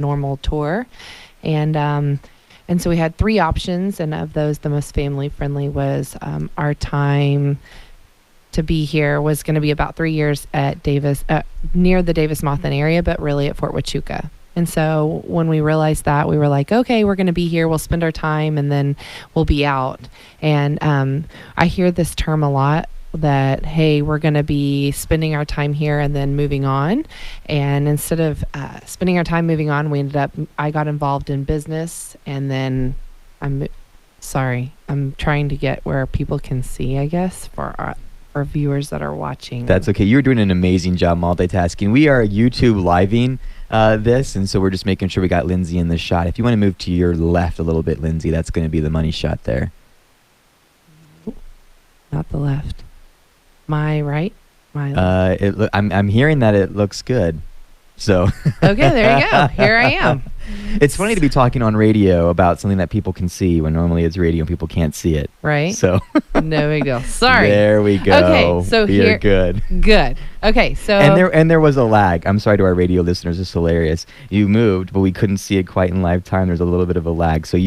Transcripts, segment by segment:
normal tour. And so we had three options, and of those, the most family friendly was our time to be here was going to be about 3 years at Davis, near the Davis-Monthan area, but really at Fort Huachuca. And so when we realized that, we were like, okay, we're going to be here. We'll spend our time and then we'll be out. And I hear this term a lot that, hey, we're going to be spending our time here and then moving on. And instead of spending our time moving on, I got involved in business. And then I'm trying to get where people can see, I guess, for our viewers that are watching. That's okay. You're doing an amazing job multitasking. We are YouTube living this, and so we're just making sure we got Lindsay in the shot. If you want to move to your left a little bit, Lindsay, that's going to be the money shot there. Not the left. My right? My left. I'm hearing that it looks good. So okay, there you go. Here I am. It's funny to be talking on radio about something that people can see when normally it's radio and people can't see it. Right. So no big deal. Sorry. There we go. Okay, so you're good. Good. Okay, so and there was a lag. I'm sorry to our radio listeners. It's hilarious. You moved, but we couldn't see it quite in live time. There's a little bit of a lag. So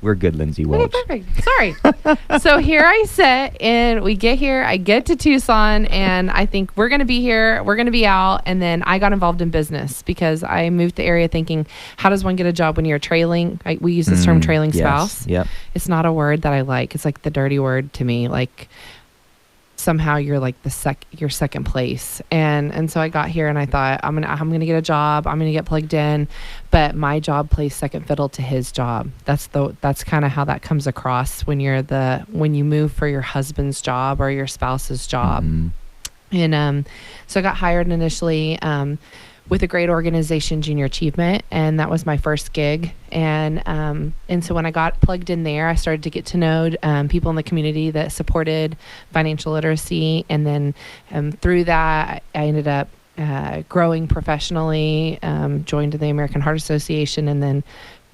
we're good, Lindsay Welch. Okay, perfect. Sorry. So here I sit, and we get here. I get to Tucson, and I think we're going to be here. We're going to be out. And then I got involved in business because I moved to the area thinking, how does one get a job when you're trailing? We use this term trailing spouse. Yep. It's not a word that I like. It's like the dirty word to me. Like somehow you're like your second place. And so I got here and I thought, I'm gonna get a job. I'm gonna get plugged in, but my job plays second fiddle to his job. That's kind of how that comes across when you move for your husband's job or your spouse's job. And so I got hired initially with a great organization, Junior Achievement, and that was my first gig. And so when I got plugged in there, I started to get to know people in the community that supported financial literacy. And then through that, I ended up growing professionally, joined the American Heart Association, and then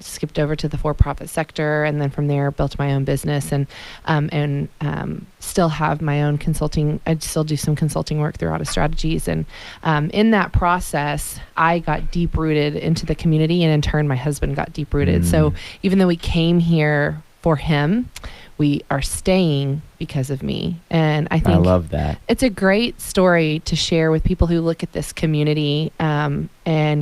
skipped over to the for-profit sector, and then from there built my own business and still have my own consulting. I still do some consulting work through Auto Strategies, and in that process I got deep rooted into the community, and in turn my husband got deep rooted. So even though we came here for him, we are staying because of me. And I think I love that. It's a great story to share with people who look at this community and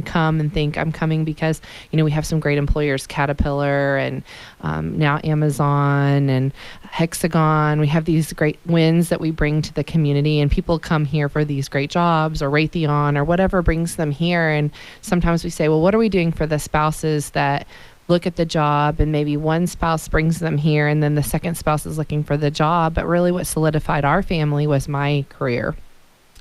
come and think, I'm coming because, we have some great employers, Caterpillar and now Amazon and Hexagon. We have these great wins that we bring to the community, and people come here for these great jobs or Raytheon or whatever brings them here. And sometimes we say, well, what are we doing for the spouses that look at the job, and maybe one spouse brings them here and then the second spouse is looking for the job. But really what solidified our family was my career.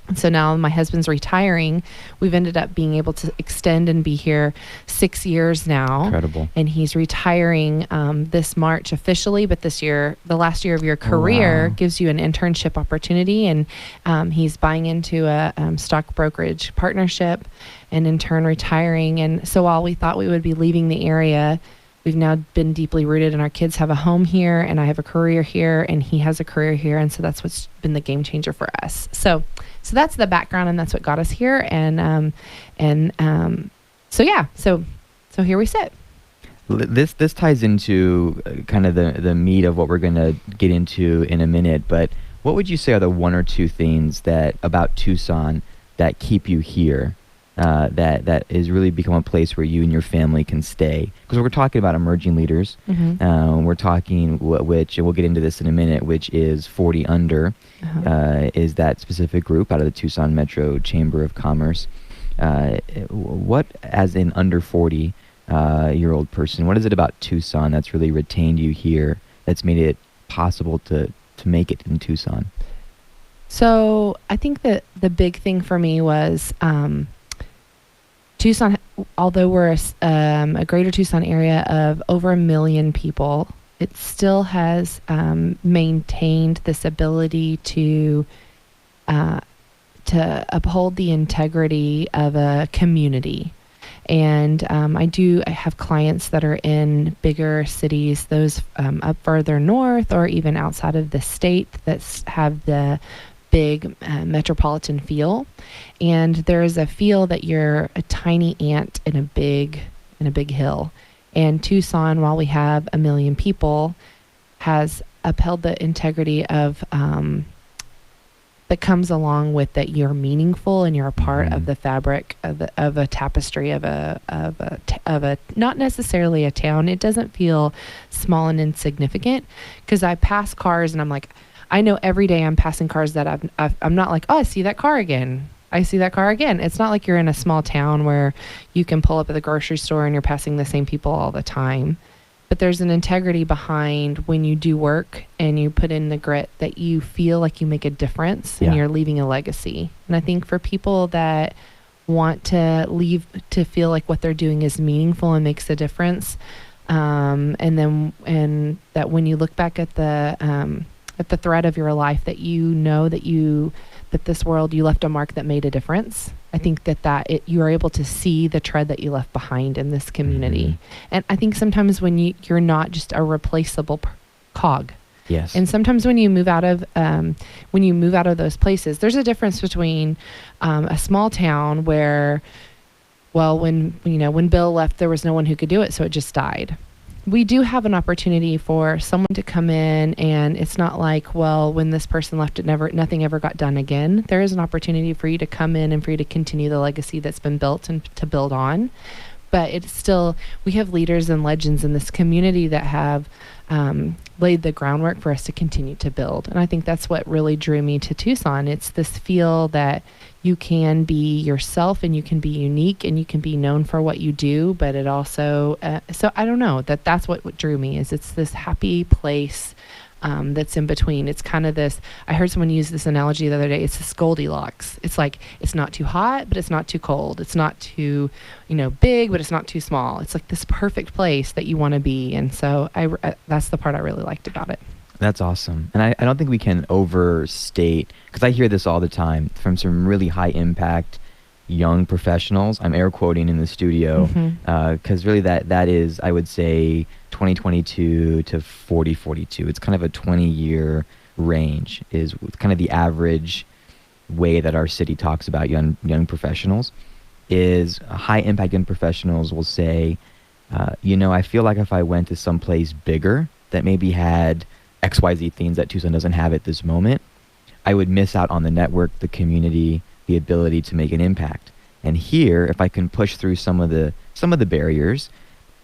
And so now my husband's retiring. We've ended up being able to extend and be here 6 years now. Incredible. And he's retiring this March officially, but this year, the last year of your career gives you an internship opportunity. And he's buying into a stock brokerage partnership and in turn retiring. And so while we thought we would be leaving the area, we've now been deeply rooted, and our kids have a home here, and I have a career here, and he has a career here. And so that's what's been the game changer for us. So that's the background, and that's what got us here. So here we sit. This ties into kind of the meat of what we're going to get into in a minute. But what would you say are the one or two things that about Tucson that keep you here? That is really become a place where you and your family can stay, because we're talking about emerging leaders. We're talking which, and we'll get into this in a minute, which is 40 under, is that specific group out of the Tucson Metro Chamber of Commerce. What, as an under 40 year old person, what is it about Tucson that's really retained you here, that's made it possible to make it in Tucson? So I think that the big thing for me was Tucson, although we're a greater Tucson area of over 1 million people, it still has maintained this ability to uphold the integrity of a community. And I have clients that are in bigger cities, those up further north or even outside of the state, that have the big metropolitan feel. And there is a feel that you're a tiny ant in a big in a big hill. And Tucson, while we have 1 million people, has upheld the integrity of that comes along with that you're meaningful and you're a part of the fabric of a tapestry of a not necessarily a town. It doesn't feel small and insignificant, because I pass cars and I'm like, I know every day I'm passing cars that I'm not like, oh, I see that car again. I see that car again. It's not like you're in a small town where you can pull up at the grocery store and you're passing the same people all the time. But there's an integrity behind when you do work and you put in the grit that you feel like you make a difference and you're leaving a legacy. And I think for people that want to leave to feel like what they're doing is meaningful and makes a difference, and that when you look back at the thread of your life, that you know that this world, you left a mark that made a difference. I think that you are able to see the tread that you left behind in this community. And I think sometimes when you're not just a replaceable cog. Yes. And sometimes when you move out of those places, there's a difference between a small town where, well, when Bill left, there was no one who could do it, so it just died. We do have an opportunity for someone to come in, and it's not like, well, when this person left, nothing ever got done again. There is an opportunity for you to come in and for you to continue the legacy that's been built and to build on. But it's still, we have leaders and legends in this community that have laid the groundwork for us to continue to build. And I think that's what really drew me to Tucson. It's this feel that you can be yourself and you can be unique and you can be known for what you do, but it also, so I don't know, that's what drew me, is it's this happy place that's in between. It's kind of this, I heard someone use this analogy the other day, it's this Goldilocks. It's like, it's not too hot, but it's not too cold. It's not too, big, but it's not too small. It's like this perfect place that you want to be. And so that's the part I really liked about it. That's awesome. And I don't think we can overstate, because I hear this all the time from some really high impact young professionals. I'm air quoting in the studio, because really that is, I would say, 2022 to 42. It's kind of a 20-year range is kind of the average way that our city talks about young professionals. Is high impact young professionals will say, I feel like if I went to some place bigger that maybe had XYZ things that Tucson doesn't have at this moment, I would miss out on the network, the community, the ability to make an impact. And here, if I can push through some of the barriers,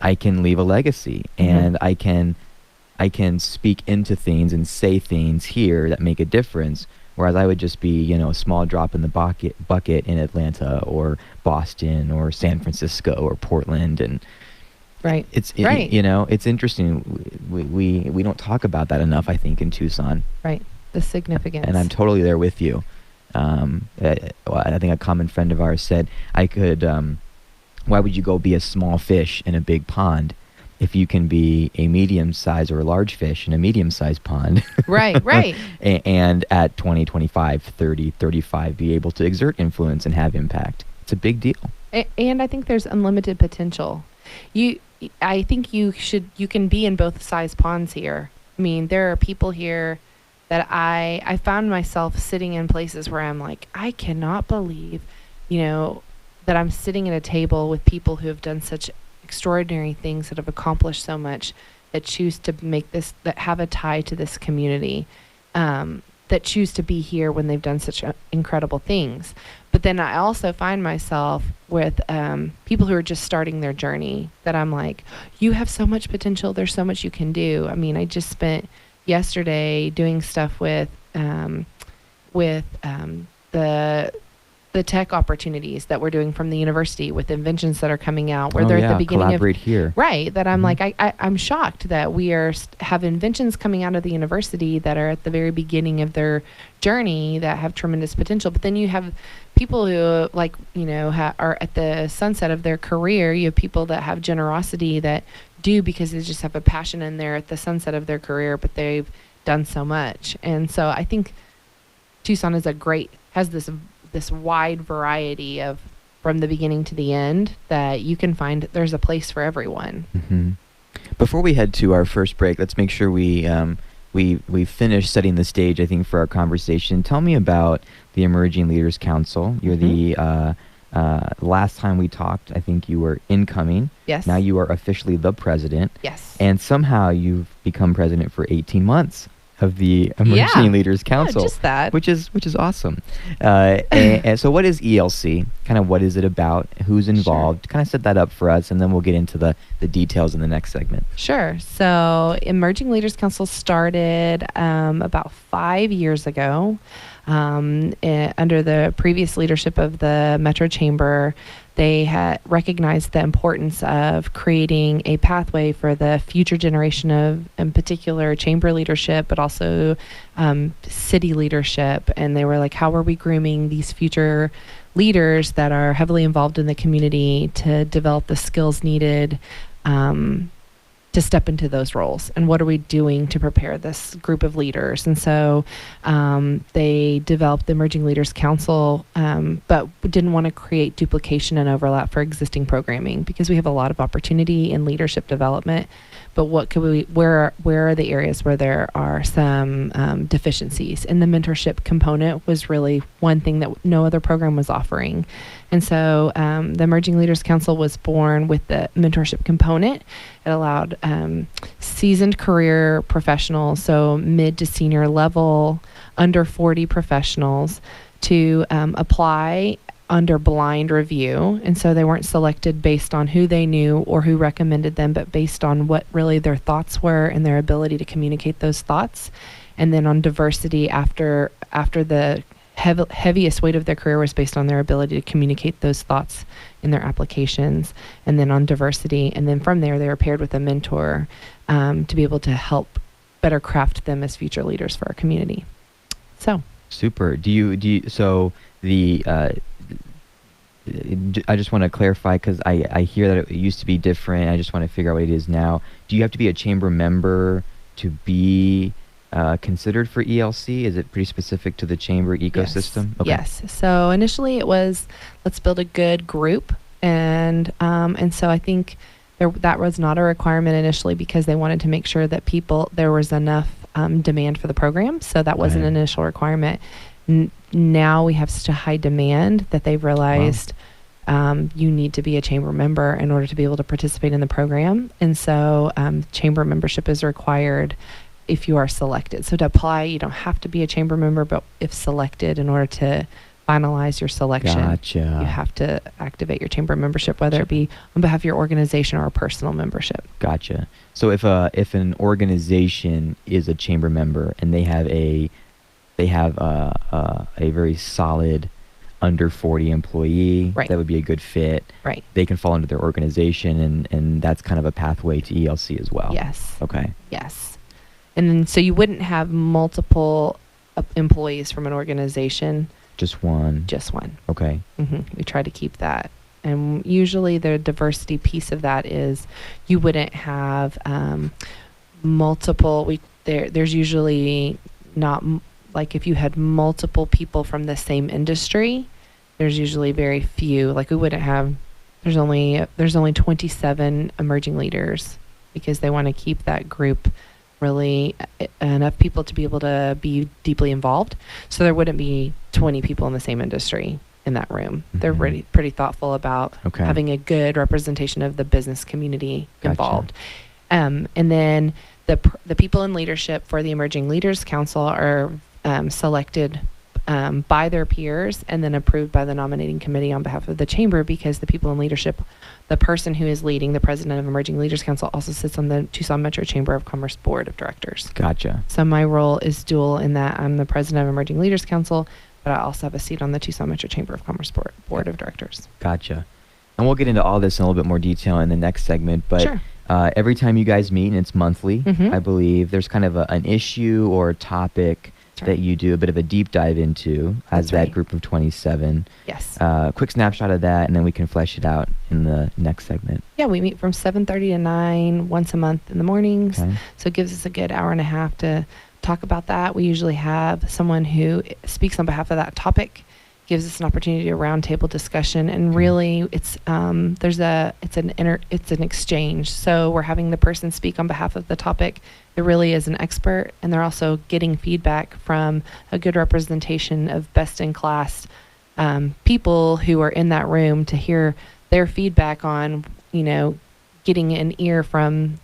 I can leave a legacy, and I can speak into things and say things here that make a difference. Whereas I would just be, a small drop in the bucket in Atlanta or Boston or San Francisco or Portland, and right. It's interesting. We don't talk about that enough, I think, in Tucson. Right. The significance. And I'm totally there with you. I think a common friend of ours said, why would you go be a small fish in a big pond if you can be a medium-sized or a large fish in a medium-sized pond? Right. And at 20, 25, 30, 35, be able to exert influence and have impact. It's a big deal. And I think there's unlimited potential. I think you can be in both size ponds here. I mean, there are people here that I found myself sitting in places where I'm like, I cannot believe, that I'm sitting at a table with people who have done such extraordinary things, that have accomplished so much, that choose to that have a tie to this community, that choose to be here when they've done such incredible things. But then I also find myself with people who are just starting their journey, that I'm like, you have so much potential. There's so much you can do. I mean, I just spent yesterday doing stuff with the tech opportunities that we're doing from the university, with inventions that are coming out, where they're at the beginning collaborate here. Right. That I'm like, I'm shocked that we have inventions coming out of the university that are at the very beginning of their journey that have tremendous potential. But then you have people who are at the sunset of their career. You have people that have generosity that do because they just have a passion, and they're at the sunset of their career, but they've done so much. And so I think Tucson has this wide variety of, from the beginning to the end, that you can find there's a place for everyone. Before we head to our first break, let's make sure we finish setting the stage, I think, for our conversation. Tell me about the Emerging Leaders Council. You're the Last time we talked, I think you were incoming. Yes. Now you are officially the president. Yes. And somehow you've become president for 18 months of the Emerging Yeah. Leaders Yeah, Council, just that. which is awesome. And so, what is ELC? Kind of what is it about? Who's involved? Kind of set that up for us, and then we'll get into the details in the next segment. Sure. So, Emerging Leaders Council started about 5 years ago under the previous leadership of the Metro Chamber. They had recognized the importance of creating a pathway for the future generation of, in particular, chamber leadership, but also city leadership. And they were like, how are we grooming these future leaders that are heavily involved in the community to develop the skills needed to step into those roles, and what are we doing to prepare this group of leaders? And so they developed the Emerging Leaders Council, but didn't want to create duplication and overlap for existing programming, because we have a lot of opportunity in leadership development. But what could we? Where are the areas where there are some deficiencies? And the mentorship component was really one thing that no other program was offering. And so the Emerging Leaders Council was born with the mentorship component. It allowed seasoned career professionals, so mid to senior level, under 40 professionals, to apply under blind review. And so they weren't selected based on who they knew or who recommended them, but based on what really their thoughts were and their ability to communicate those thoughts. And then on diversity, after the heaviest weight of their career was based on their ability to communicate those thoughts in their applications. And then on diversity, and then from there they were paired with a mentor to be able to help better craft them as future leaders for our community. So super. Do you so the I just want to clarify, because I hear that it used to be different. I just want to figure out what it is now. Do you have to be a chamber member to be considered for ELC? Is it pretty specific to the chamber ecosystem? Yes. Yes. So initially it was, let's build a good group, and so I think that was not a requirement initially, because they wanted to make sure that there was enough demand for the program. So that wasn't an initial requirement. Now we have such a high demand that they've realized you need to be a chamber member in order to be able to participate in the program. And so chamber membership is required if you are selected. So to apply, you don't have to be a chamber member, but if selected, in order to finalize your selection, you have to activate your chamber membership, whether it be on behalf of your organization or a personal membership. Gotcha. So if an organization is a chamber member and they have a very solid under 40 employee, right, that would be a good fit. Right. They can fall into their organization, and that's kind of a pathway to ELC as well. Yes. Okay. Yes. And then so you wouldn't have multiple employees from an organization. Just one. Just one. Okay. We try to keep that. And usually the diversity piece of that is you wouldn't have multiple. There's usually not, like if you had multiple people from the same industry, there's usually very few. Like we wouldn't have, there's only 27 emerging leaders, because they want to keep that group really enough people to be able to be deeply involved. So there wouldn't be 20 people in the same industry in that room. They're pretty thoughtful about having a good representation of the business community involved. And then the people in leadership for the Emerging Leaders Council are selected by their peers and then approved by the nominating committee on behalf of the chamber, because the people in leadership, the person who is leading, the president of Emerging Leaders Council, also sits on the Tucson Metro Chamber of Commerce Board of Directors. Gotcha. So my role is dual in that I'm the president of Emerging Leaders Council, but I also have a seat on the Tucson Metro Chamber of Commerce Board of Directors. Gotcha. And we'll get into all this in a little bit more detail in the next segment, but every time you guys meet, and it's monthly, I believe, there's kind of an issue or a topic that you do a bit of a deep dive into as that group of 27. Yes. Quick snapshot of that, and then we can flesh it out in the next segment. Yeah, we meet from 7:30 to 9 once a month in the mornings. So it gives us a good hour and a half to talk about that. We usually have someone who speaks on behalf of that topic, gives us an opportunity to roundtable discussion, and really it's an exchange. So we're having the person speak on behalf of the topic. There really is an expert, and they're also getting feedback from a good representation of best in class people who are in that room to hear their feedback on, getting an ear from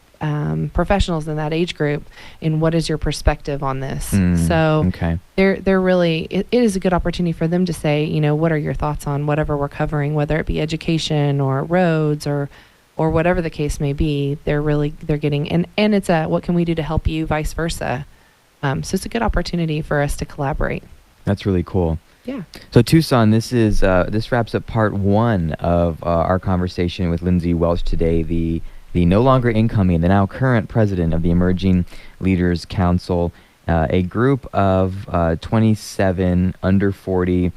professionals in that age group and what is your perspective on this. So Okay. they're really, it is a good opportunity for them to say, what are your thoughts on whatever we're covering, whether it be education or roads or whatever the case may be. They're getting, and it's what can we do to help you, vice versa. So it's a good opportunity for us to collaborate. That's really cool. Yeah. So Tucson, this wraps up part one of our conversation with Lindsay Welch today, the no longer incoming, the now current president of the Emerging Leaders Council, a group of 27 under 40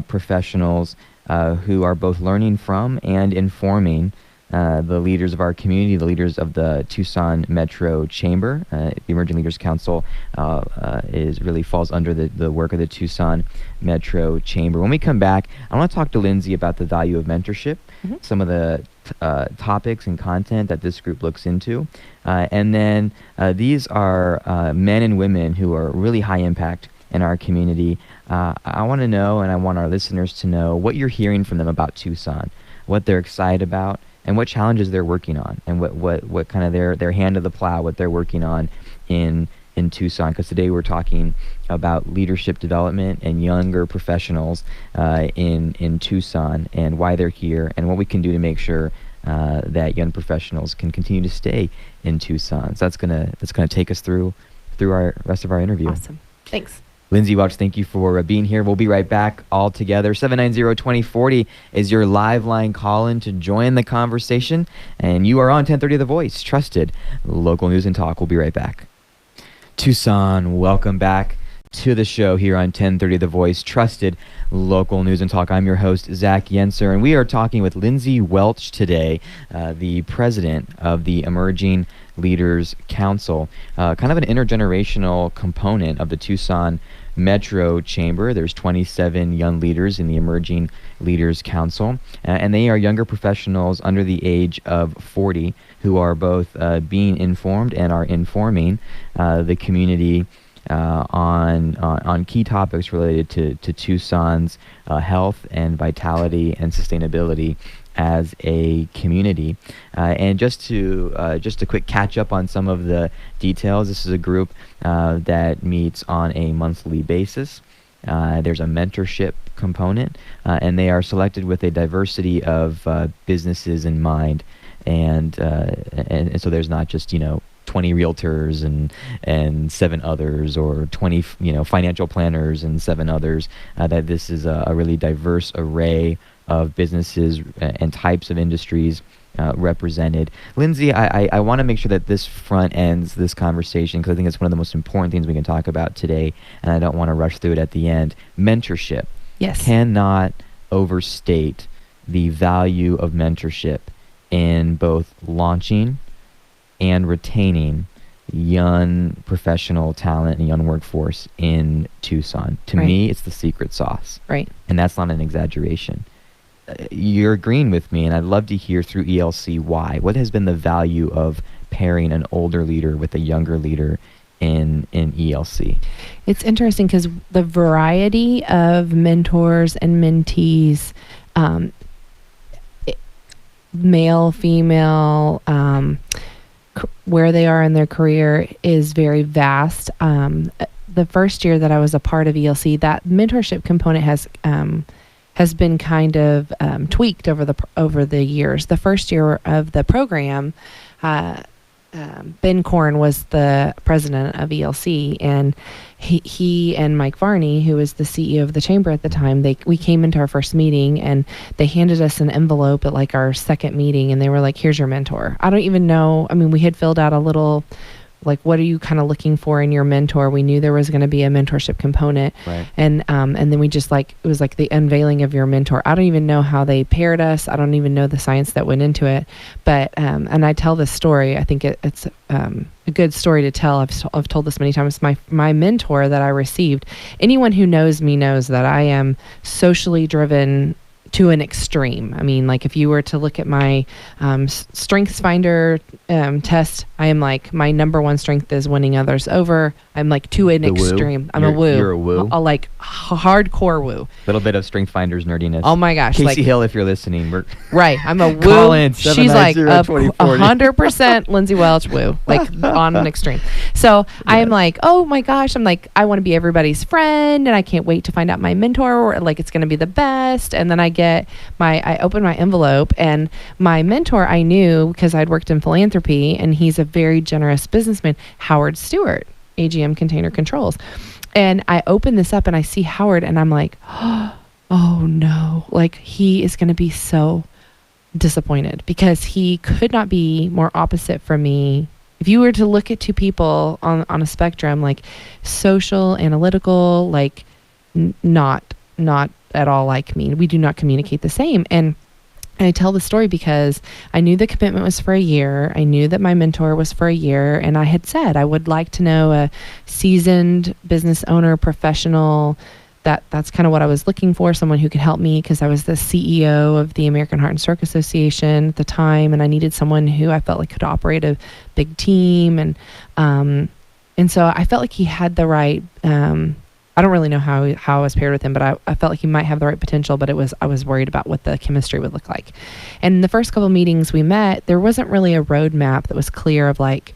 professionals who are both learning from and informing the leaders of our community, the leaders of the Tucson Metro Chamber. The Emerging Leaders Council really falls under the work of the Tucson Metro Chamber. When we come back, I want to talk to Lindsay about the value of mentorship, some of the topics and content that this group looks into. And then these are men and women who are really high impact in our community. I want to know, and I want our listeners to know, what you're hearing from them about Tucson, what they're excited about, and what challenges they're working on, and what kind of their hand to the plow, what they're working on in Tucson. Because today we're talking about leadership development and younger professionals in Tucson, and why they're here, and what we can do to make sure that young professionals can continue to stay in Tucson. So that's gonna take us through our rest of our interview. Awesome. Thanks. Lindsay Welch, thank you for being here. We'll be right back all together. 790-2040 is your live line call-in to join the conversation. And you are on 1030 The Voice, trusted local news and talk. We'll be right back. Tucson, welcome back to the show here on 1030 The Voice, trusted local news and talk. I'm your host, Zach Yenser, and we are talking with Lindsay Welch today, the president of the Emerging Leaders Council, kind of an intergenerational component of the Tucson Metro Chamber. There's 27 young leaders in the Emerging Leaders Council, and they are younger professionals under the age of 40 who are both being informed and are informing the community on key topics related to Tucson's health and vitality and sustainability as a community. And just a quick catch up on some of the details. This is a group that meets on a monthly basis. There's a mentorship component, and they are selected with a diversity of businesses in mind. And so there's not just 20 realtors and 7 others, or 20 financial planners and 7 others. That this is a really diverse array of businesses and types of industries represented. Lindsay, I want to make sure that this front ends this conversation, because I think it's one of the most important things we can talk about today, and I don't want to rush through it at the end. Mentorship. Yes. Cannot overstate the value of mentorship in both launching and retaining young professional talent and young workforce in Tucson. To me, it's the secret sauce. Right. And that's not an exaggeration. You're agreeing with me, and I'd love to hear through ELC why. What has been the value of pairing an older leader with a younger leader in ELC? It's interesting because the variety of mentors and mentees, male, female, where they are in their career is very vast. The first year that I was a part of ELC, that mentorship component has been kind of tweaked over the years. The first year of the program, Ben Korn was the president of ELC, and he and Mike Varney, who was the CEO of the chamber at the time, we came into our first meeting, and they handed us an envelope at like our second meeting, and they were like, "Here's your mentor." I don't even know. I mean, we had filled out a little, like, what are you kind of looking for in your mentor? We knew there was going to be a mentorship component. Right. And then we just it was like the unveiling of your mentor. I don't even know how they paired us. I don't even know the science that went into it. But, and I tell this story, I think it's a good story to tell. I've told this many times. My mentor that I received, anyone who knows me knows that I am socially driven to an extreme. I mean, like if you were to look at my strengths finder test, I am like, my number one strength is winning others over. I'm like to an The woo? extreme. I'm You're- a woo. you're a woo? A like hardcore woo. Little bit of Strength Finders nerdiness. Oh my gosh. Casey Like, Hill, if you're listening, we're right. I'm a woo. Call in, She's like 790-2040. 100% Lindsay Welch woo, like on an extreme. So I am like, oh my gosh. I'm like, I want to be everybody's friend and I can't wait to find out my mentor, or like it's going to be the best. And then I open my envelope, and my mentor I knew because I'd worked in philanthropy, and he's a very generous businessman, Howard Stewart, AGM Container Controls. And I open this up and I see Howard, and I'm like, oh no, like he is going to be so disappointed, because he could not be more opposite from me. If you were to look at two people on a spectrum, like social, analytical, like not at all like me. We do not communicate the same. And I tell the story because I knew the commitment was for a year. I knew that my mentor was for a year. And I had said I would like to know a seasoned business owner, professional. That's kind of what I was looking for, someone who could help me, because I was the CEO of the American Heart and Stroke Association at the time. And I needed someone who I felt like could operate a big team. And so I felt like he had the right, I don't really know how I was paired with him, but I felt like he might have the right potential, but I was worried about what the chemistry would look like. And the first couple of meetings we met, there wasn't really a roadmap that was clear of like,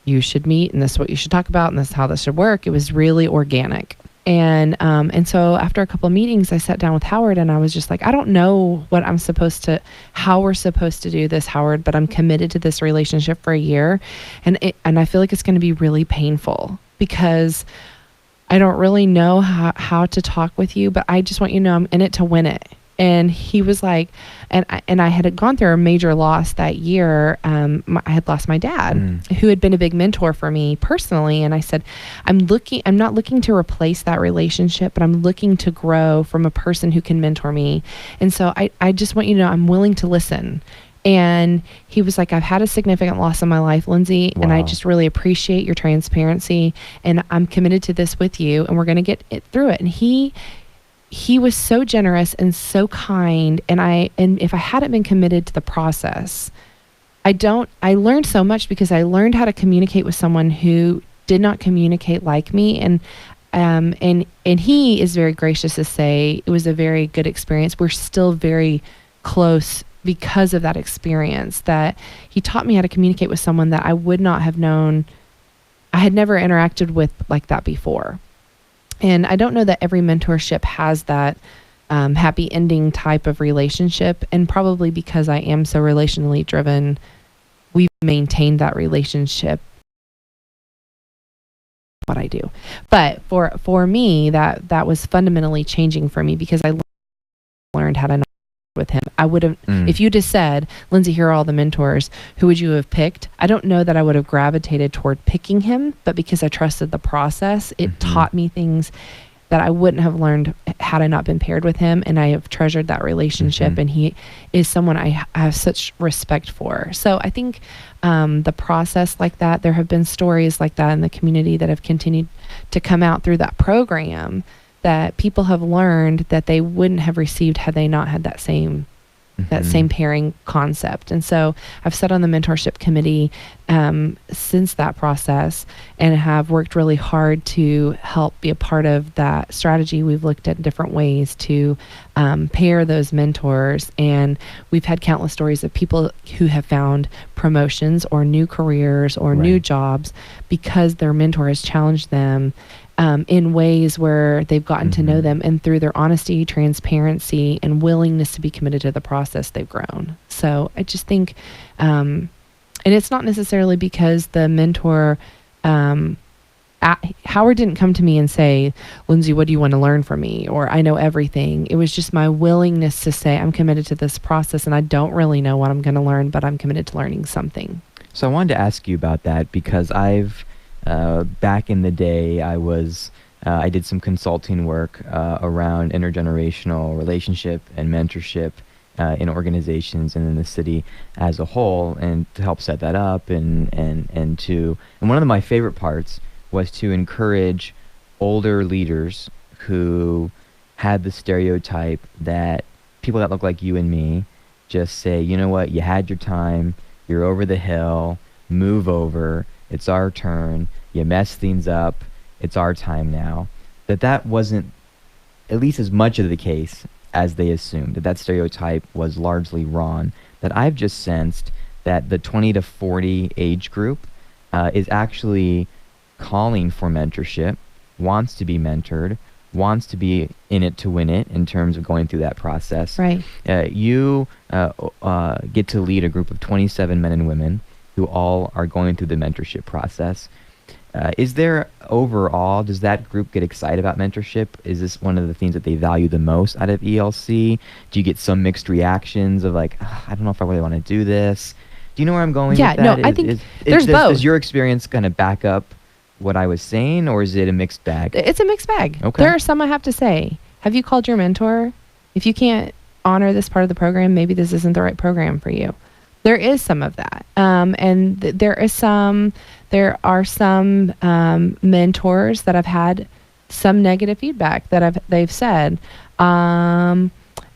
you should meet and this is what you should talk about and this is how this should work. It was really organic. And so after a couple of meetings, I sat down with Howard and I was just like, I don't know how we're supposed to do this, Howard, but I'm committed to this relationship for a year. And I feel like it's going to be really painful, because I don't really know how to talk with you, but I just want you to know I'm in it to win it. And he was like, and I had gone through a major loss that year. I had lost my dad, who had been a big mentor for me personally. And I said, I'm not looking to replace that relationship, but I'm looking to grow from a person who can mentor me. And so I just want you to know I'm willing to listen. And he was like, I've had a significant loss in my life, Lindsay, and I just really appreciate your transparency, and I'm committed to this with you, and we're going to get through it. And he was so generous and so kind. And if I hadn't been committed to the process, I learned so much, because I learned how to communicate with someone who did not communicate like me. And he is very gracious to say it was a very good experience. We're still very close because of that experience, that he taught me how to communicate with someone that I would not have known. I had never interacted with like that before. And I don't know that every mentorship has that happy ending type of relationship. And probably because I am so relationally driven, we've maintained that relationship. What I do. But for me, that was fundamentally changing for me, because I learned how to with him. I would have, if you just said, Lindsay, here are all the mentors, who would you have picked? I don't know that I would have gravitated toward picking him, but because I trusted the process, it taught me things that I wouldn't have learned had I not been paired with him. And I have treasured that relationship, and he is someone I have such respect for. So I think the process like that, there have been stories like that in the community that have continued to come out through that program, that people have learned that they wouldn't have received had they not had that same pairing concept. And so I've sat on the mentorship committee since that process, and have worked really hard to help be a part of that strategy. We've looked at different ways to pair those mentors, and we've had countless stories of people who have found promotions or new careers or new jobs because their mentor has challenged them in ways where they've gotten to know them, and through their honesty, transparency, and willingness to be committed to the process, they've grown. So I just think, and it's not necessarily because the mentor, Howard didn't come to me and say, Lindsay, what do you want to learn from me? Or I know everything. It was just my willingness to say, I'm committed to this process, and I don't really know what I'm going to learn, but I'm committed to learning something. So I wanted to ask you about that, because back in the day, I did some consulting work around intergenerational relationship and mentorship in organizations and in the city as a whole, and to help set that up, and one of my favorite parts was to encourage older leaders who had the stereotype that people that look like you and me just say, you know what, you had your time, you're over the hill, move over, it's our turn, you mess things up, it's our time now. That wasn't at least as much of the case as they assumed, that stereotype was largely wrong. That I've just sensed that the 20 to 40 age group is actually calling for mentorship, wants to be mentored, wants to be in it to win it in terms of going through that process. Right. You get to lead a group of 27 men and women who all are going through the mentorship process. Is there overall, does that group get excited about mentorship? Is this one of the things that they value the most out of ELC? Do you get some mixed reactions of like, I don't know if I really want to do this? Do you know where I'm going with that? No, I think there's both. Does your experience kind of back up what I was saying, or is it a mixed bag? It's a mixed bag. Okay. There are some, I have to say. Have you called your mentor? If you can't honor this part of the program, maybe this isn't the right program for you. There is some of that. And there are some mentors that have had some negative feedback that they've said,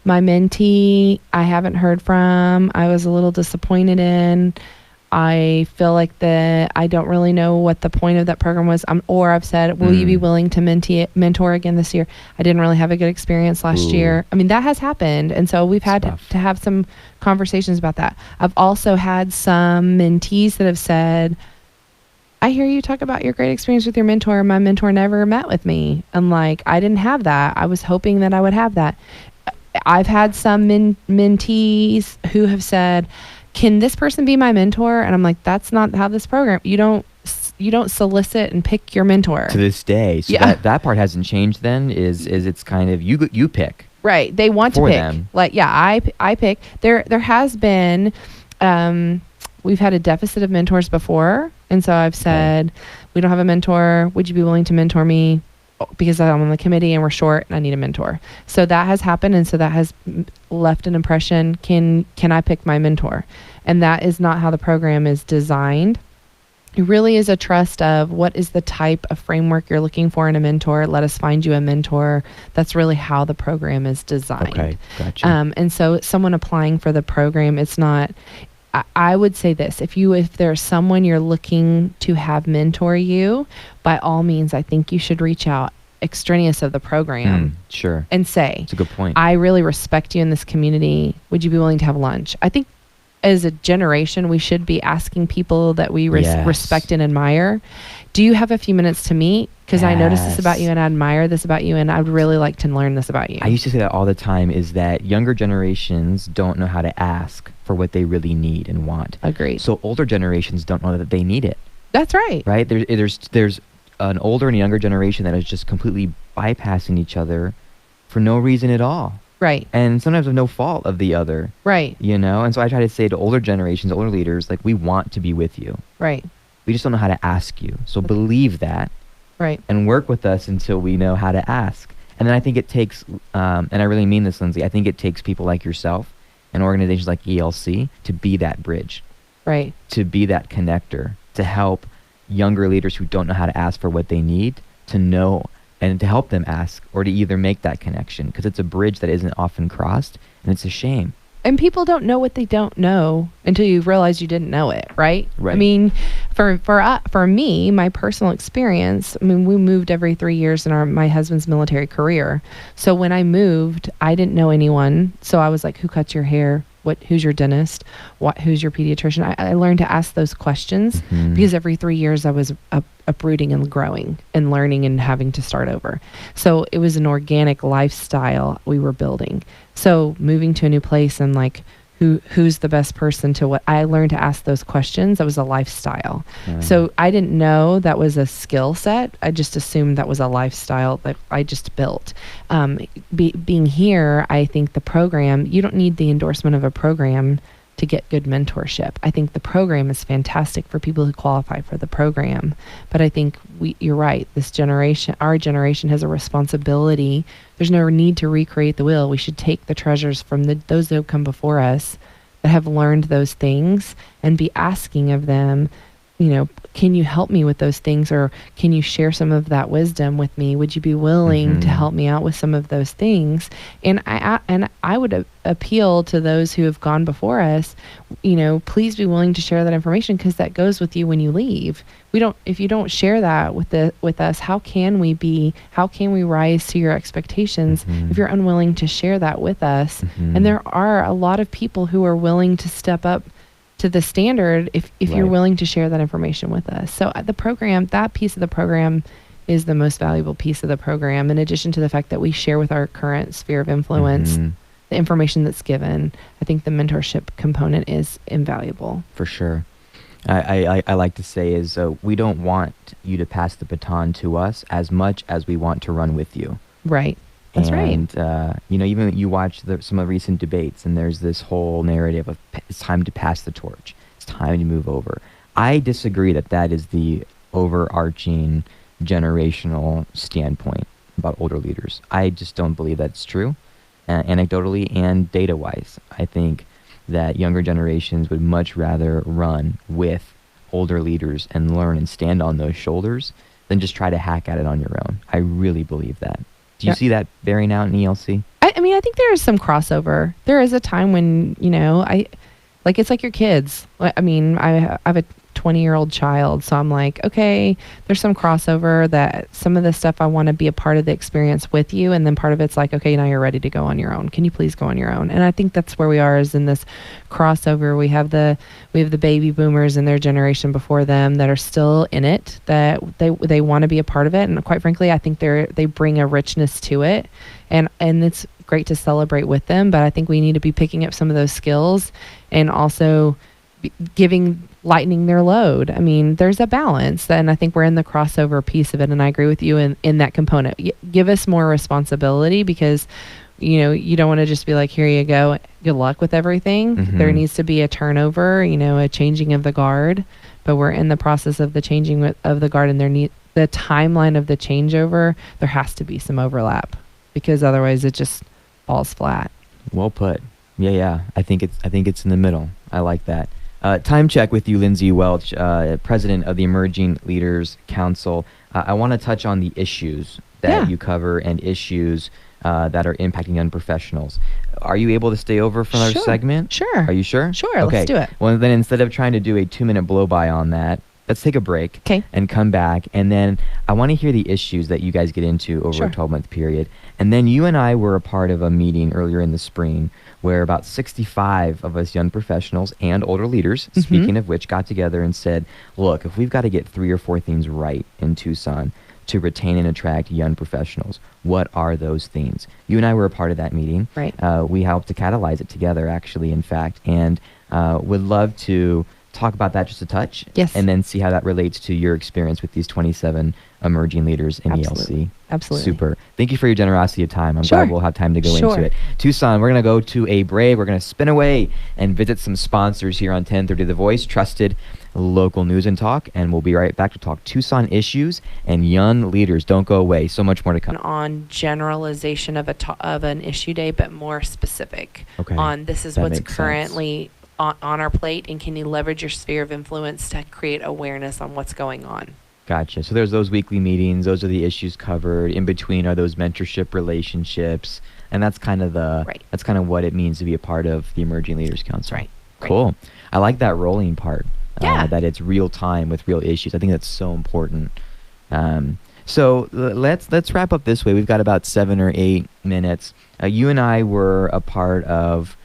my mentee, I haven't heard from, I was a little disappointed in, I feel like I don't really know what the point of that program was. Or I've said, will you be willing to mentor again this year? I didn't really have a good experience last year. I mean, that has happened. And so we've had to have some conversations about that. I've also had some mentees that have said, I hear you talk about your great experience with your mentor. My mentor never met with me. And like, I didn't have that. I was hoping that I would have that. I've had some mentees who have said, can this person be my mentor? And I'm like, that's not how this program, you don't solicit and pick your mentor. To this day. So that part hasn't changed then, is it's kind of, you pick. Right. They want to pick. Them. Like, yeah, I pick. There has been, we've had a deficit of mentors before. And so I've said, we don't have a mentor. Would you be willing to mentor me? Because I'm on the committee and we're short and I need a mentor. So that has happened. And so that has left an impression. Can I pick my mentor? And that is not how the program is designed. It really is a trust of what is the type of framework you're looking for in a mentor. Let us find you a mentor. That's really how the program is designed. Okay, gotcha. And so someone applying for the program, it's not, I would say this, if there's someone you're looking to have mentor you, by all means, I think you should reach out extraneous of the program. Sure. And say, it's a good point. I really respect you in this community. Would you be willing to have lunch? I think as a generation, we should be asking people that we respect and admire, do you have a few minutes to meet? Because I noticed this about you and I admire this about you and I would really like to learn this about you. I used to say that all the time, is that younger generations don't know how to ask for what they really need and want. Agreed. So older generations don't know that they need it. That's right. Right? There's an older and a younger generation that is just completely bypassing each other for no reason at all. Right. And sometimes of no fault of the other. Right. You know? And so I try to say to older generations, older leaders, like, we want to be with you. Right. We just don't know how to ask you. So believe that. Right. And work with us until we know how to ask. And then I think it takes, and I really mean this, Lindsay, I think it takes people like yourself and organizations like ELC to be that bridge. Right. To be that connector, to help younger leaders who don't know how to ask for what they need to know, and to help them ask, or to either make that connection, because it's a bridge that isn't often crossed, and it's a shame. And people don't know what they don't know until you realize you didn't know it, right? Right. I mean, for me, my personal experience, I mean, we moved every 3 years in my husband's military career. So when I moved, I didn't know anyone. So I was like, who cuts your hair? Who's your dentist? Who's your pediatrician? I learned to ask those questions because every 3 years I was uprooting and growing and learning and having to start over. So it was an organic lifestyle we were building. So moving to a new place and like, who's the best person to what? I learned to ask those questions. That was a lifestyle. So I didn't know that was a skill set. I just assumed that was a lifestyle that I just built. Being here, I think the program, you don't need the endorsement of a program to get good mentorship. I think the program is fantastic for people who qualify for the program. But I think you're right. Our generation has a responsibility. There's no need to recreate the wheel. We should take the treasures from those that have come before us that have learned those things and be asking of them, can you help me with those things, or can you share some of that wisdom with me? Would you be willing to help me out with some of those things? And I would appeal to those who have gone before us, please be willing to share that information, because that goes with you when you leave. If you don't share that with us, how can we rise to your expectations if you're unwilling to share that with us? And there are a lot of people who are willing to step up to the standard if you're willing to share that information with us. So that piece of the program is the most valuable piece of the program, in addition to the fact that we share with our current sphere of influence the information that's given. I think the mentorship component is invaluable. For sure. I like to say is we don't want you to pass the baton to us as much as we want to run with you. Right. That's right. And, even you watch some of the recent debates, and there's this whole narrative of it's time to pass the torch. It's time to move over. I disagree that is the overarching generational standpoint about older leaders. I just don't believe that's true, anecdotally and data-wise. I think that younger generations would much rather run with older leaders and learn and stand on those shoulders than just try to hack at it on your own. I really believe that. Do you see that bearing out in ELC? I mean, I think there is some crossover. There is a time when, it's like your kids. I mean, I have a 20-year-old child, so I'm like, okay, there's some crossover, that some of the stuff I want to be a part of the experience with you, and then part of it's like, okay, now you're ready to go on your own. Can you please go on your own? And I think that's where we are, is in this crossover. We have the baby boomers and their generation before them that are still in it, that they want to be a part of it, and quite frankly, I think they bring a richness to it, and it's great to celebrate with them. But I think we need to be picking up some of those skills and also lightening their load. I mean, there's a balance, and I think we're in the crossover piece of it, and I agree with you in that component. Give us more responsibility, because you don't want to just be like, here you go, good luck with everything. There needs to be a turnover, a changing of the guard. But we're in the process of the changing of the guard, and the timeline of the changeover, there has to be some overlap, because otherwise it just falls flat. Well put. Yeah. I think it's in the middle. I like that. Time check with you, Lindsay Welch, president of the Emerging Leaders Council. I want to touch on the issues that you cover, and issues that are impacting young professionals. Are you able to stay over for another segment? Sure. Are you sure? Sure, okay. Let's do it. Well, then instead of trying to do a 2-minute blow-by on that, let's take a break and come back. And then I want to hear the issues that you guys get into over a 12-month period. And then you and I were a part of a meeting earlier in the spring where about 65 of us young professionals and older leaders, speaking of which, got together and said, look, if we've got to get 3 or 4 things right in Tucson to retain and attract young professionals, what are those things? You and I were a part of that meeting. Right. We helped to catalyze it together, actually, in fact, and would love to talk about that just a touch. Yes. And then see how that relates to your experience with these 27 emerging leaders in ELC. Absolutely. Super. Thank you for your generosity of time. I'm glad we'll have time to go into it. Tucson, we're going to go to a break. We're going to spin away and visit some sponsors here on 1030 The Voice, trusted local news and talk. And we'll be right back to talk Tucson issues and young leaders. Don't go away. So much more to come. On generalization of an issue day, but more specific on this is what's currently on our plate, and can you leverage your sphere of influence to create awareness on what's going on. Gotcha. So there's those weekly meetings. Those are the issues covered. In between are those mentorship relationships, and that's kind of that's kind of what it means to be a part of the Emerging Leaders Council. Right. Cool. I like that rolling part. Yeah. That it's real time with real issues. I think that's so important. So let's wrap up this way. We've got about 7 or 8 minutes. You and I were a part of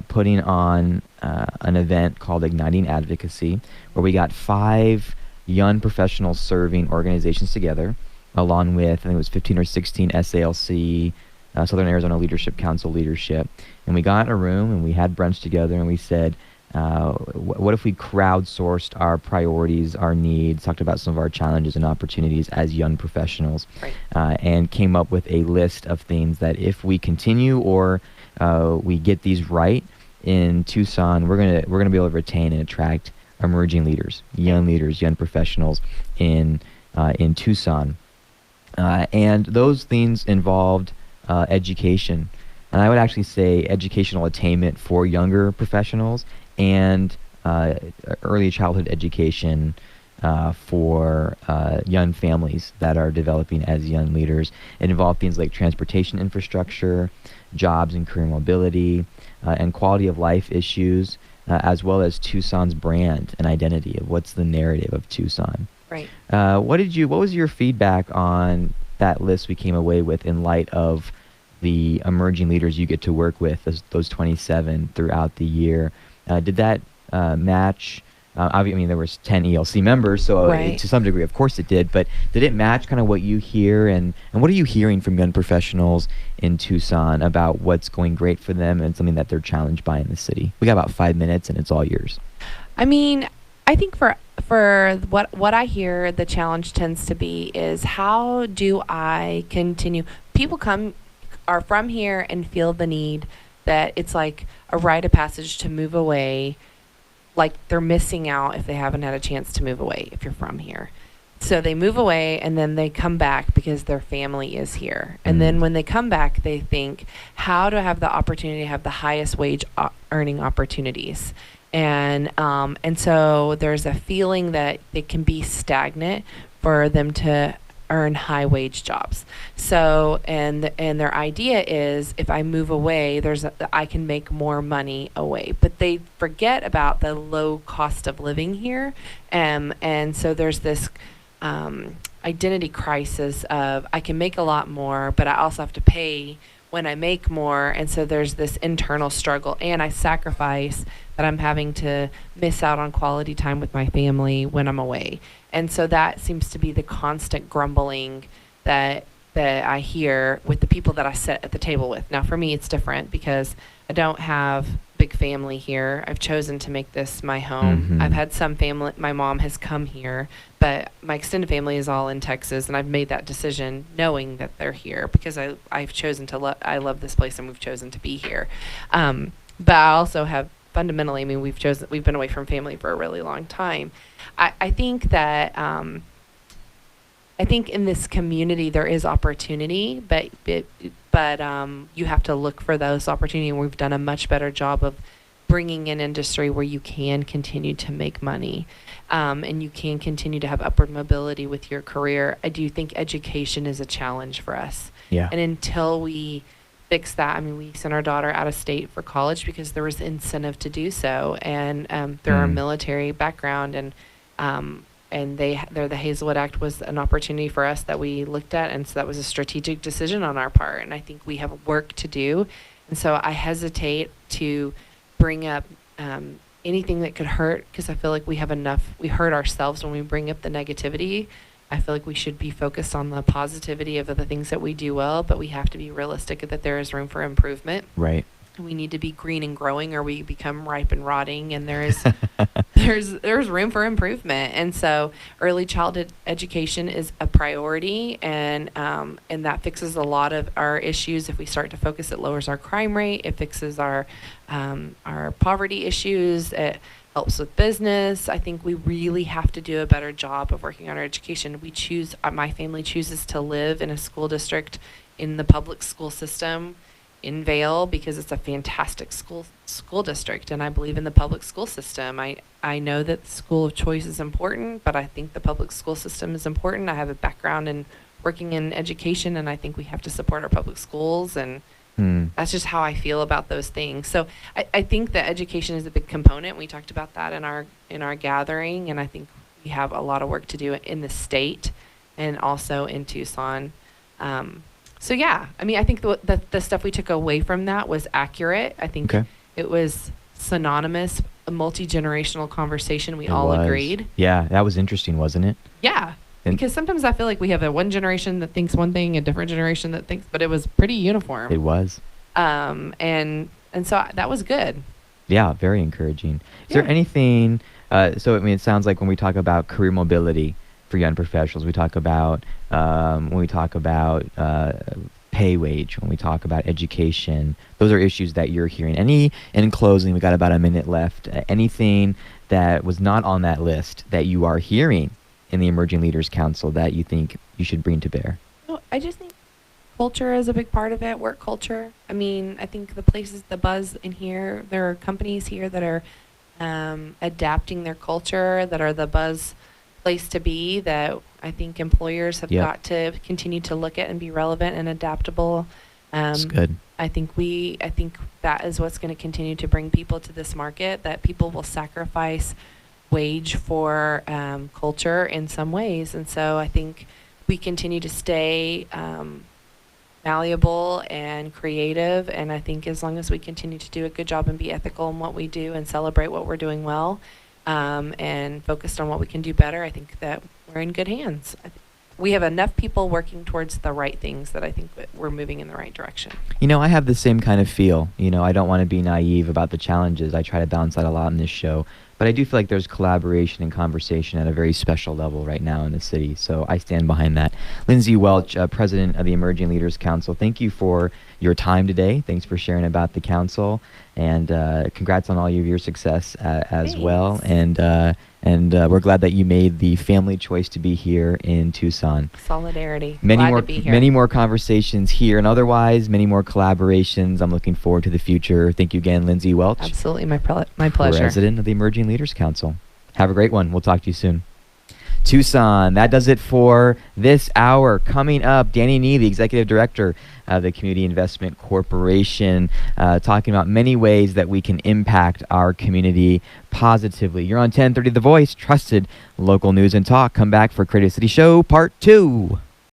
putting on an event called Igniting Advocacy, where we got 5 young professional serving organizations together, along with, I think it was 15 or 16 SALC, Southern Arizona Leadership Council leadership. And we got in a room and we had brunch together, and we said, what if we crowdsourced our priorities, our needs, talked about some of our challenges and opportunities as young professionals, and came up with a list of things that if we continue or we get these right in Tucson, we're gonna be able to retain and attract emerging leaders, young professionals in Tucson, and those things involved education, and I would actually say educational attainment for younger professionals, and early childhood education for young families that are developing as young leaders. It involved things like transportation infrastructure, jobs and career mobility, and quality of life issues, as well as Tucson's brand and identity of what's the narrative of Tucson. Right. What was your feedback on that list we came away with in light of the emerging leaders you get to work with, those 27 throughout the year? Did that match? I mean, there was 10 ELC members, so Right. to some degree, of course it did. But did it match kind of what you hear, and what are you hearing from young professionals in Tucson about what's going great for them and something that they're challenged by in the city? We got about 5 minutes, and it's all yours. I mean, I think for what I hear, the challenge tends to be is how do I continue? People are from here and feel the need that it's like a rite of passage to move away, like they're missing out if they haven't had a chance to move away if you're from here. So they move away and then they come back because their family is here. And then when they come back, they think, how do I have the opportunity to have the highest wage earning opportunities? And so there's a feeling that it can be stagnant for them to earn high wage jobs. So and their idea is if I move away, I can make more money away. But they forget about the low cost of living here, and so there's this identity crisis of I can make a lot more, but I also have to pay when I make more, and so there's this internal struggle, and I sacrifice that I'm having to miss out on quality time with my family when I'm away. And so that seems to be the constant grumbling that I hear with the people that I sit at the table with. Now, for me, it's different because I don't have big family here. I've chosen to make this my home. Mm-hmm. I've had some family. My mom has come here, but my extended family is all in Texas, and I've made that decision knowing that they're here because I've chosen to I love this place and we've chosen to be here. But I also have fundamentally, I mean, we've been away from family for a really long time. I think that I think in this community there is opportunity, but you have to look for those opportunities. And we've done a much better job of bringing in industry where you can continue to make money, and you can continue to have upward mobility with your career. I do think education is a challenge for us. Yeah. And until we fix that, I mean, we sent our daughter out of state for college because there was incentive to do so, and through our military background, and the Hazelwood Act was an opportunity for us that we looked at, and so that was a strategic decision on our part, and I think we have work to do, and so I hesitate to bring up anything that could hurt because I feel like we hurt ourselves when we bring up the negativity. I feel like we should be focused on the positivity of the things that we do well, but we have to be realistic that there is room for improvement. Right. We need to be green and growing, or we become ripe and rotting. And there's room for improvement. And so, early childhood education is a priority, and that fixes a lot of our issues. If we start to focus, it lowers our crime rate. It fixes our poverty issues. It helps with business. I think we really have to do a better job of working on our education. My family chooses to live in a school district in the public school system in Vail because it's a fantastic school district, and I believe in the public school system. I know that the school of choice is important, but I think the public school system is important. I have a background in working in education, and I think we have to support our public schools, and that's just how I feel about those things. So I think that education is a big component. We talked about that in our gathering, and I think we have a lot of work to do in the state and also in Tucson. So yeah, I mean, I think the stuff we took away from that was accurate. I think it was synonymous, a multi-generational conversation. We all agreed. Yeah, that was interesting, wasn't it? Yeah, because sometimes I feel like we have one generation that thinks one thing, a different generation that thinks, but it was pretty uniform. It was. And so that was good. Yeah, very encouraging. Is there anything, so I mean, it sounds like when we talk about career mobility for young professionals, we talk about, pay wage, when we talk about education, those are issues that you're hearing. In closing, we got about a minute left, anything that was not on that list that you are hearing in the Emerging Leaders Council that you think you should bring to bear? Well, I just think culture is a big part of it, work culture. I mean, I think the buzz in here, there are companies here that are adapting their culture, that are the buzz place to be, that I think employers have Yep. got to continue to look at and be relevant and adaptable. That's good. I think that is what's going to continue to bring people to this market, that people will sacrifice wage for culture in some ways. And so I think we continue to stay malleable and creative. And I think as long as we continue to do a good job and be ethical in what we do and celebrate what we're doing well, and focused on what we can do better, I think that we're in good hands. We have enough people working towards the right things that I think that we're moving in the right direction. You know, I have the same kind of feel. You know, I don't want to be naive about the challenges. I try to balance that a lot in this show. But I do feel like there's collaboration and conversation at a very special level right now in the city. So I stand behind that. Lindsay Welch, president of the Emerging Leaders Council, thank you for your time today. Thanks for sharing about the council. And congrats on all of your success as well. And we're glad that you made the family choice to be here in Tucson. Solidarity. Many Glad more, to be here. many more conversations here and otherwise. Many more collaborations. I'm looking forward to the future. Thank you again, Lindsay Welch. Absolutely, my pleasure. President of the Emerging Leaders Council. Have a great one. We'll talk to you soon. Tucson, that does it for this hour. Coming up, Danny Nee, the Executive Director of the Community Investment Corporation, talking about many ways that we can impact our community positively. You're on 1030 The Voice, trusted local news and talk. Come back for Creative City Show Part 2.